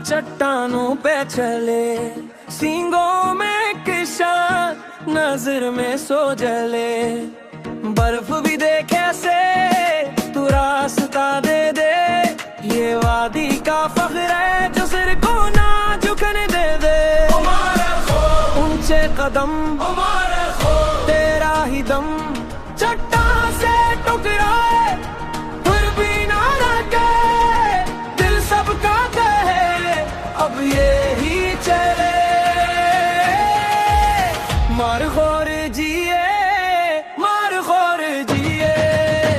चट्टानों पे चले, सींगों में किशान, नजर में सो जले। बर्फ भी दे कैसे तू रास्ता दे दे, ये वादी का फख्र है जो सिर को ना झुकने दे दे। ऊंचे कदम तेरा ही दम, चट्टान से टकराए फिर भी ना लगे, दिल सबका कहे अब ये ही चले। मार खोर जिए, मार खोर जिए,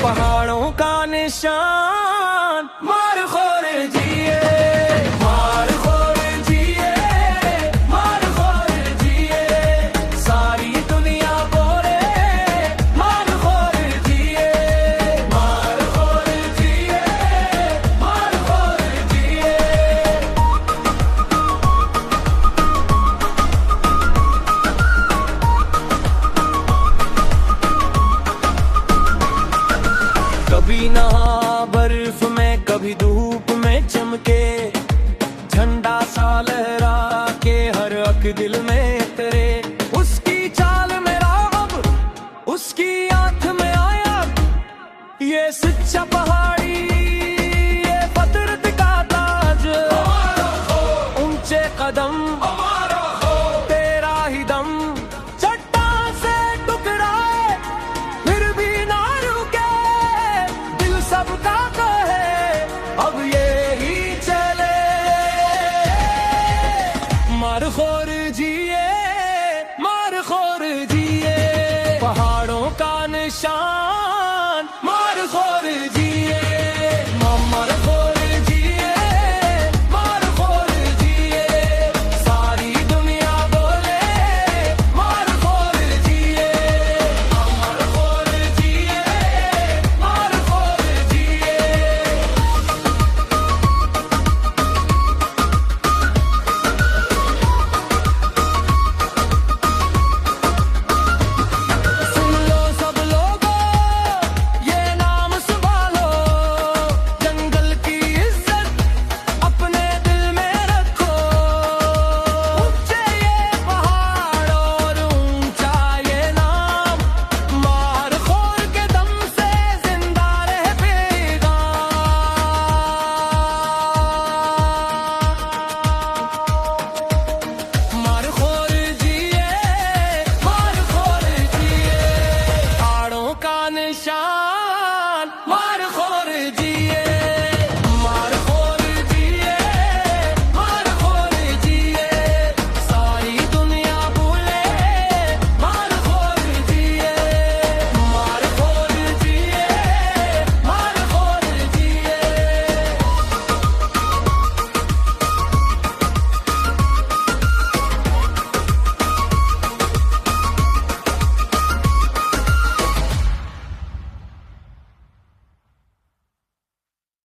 पहाड़ों का निशान, मार खोर जिए, मार खोर जिए, मार खोर जिए, सारी दुनिया बोले मार खोर जिए, मार खोर जिए, मार खोर जिए। कभी नहा बर्फ में, कभी धूप में चमके, झंडा सा लहरा के हर अक दिल में उतरे। उसकी चाल में राग, उसकी आंख में आया, ये सच्चा पहाड़ी, ये फितरत का ताज। ऊंचे कदम तेरा ही दम, चट्टान से टकराए फिर भी ना रुके, दिल सबका कहे अब ये ही चले। मार खोर जिए, मार खोर जिए, पहाड़ों का निशान।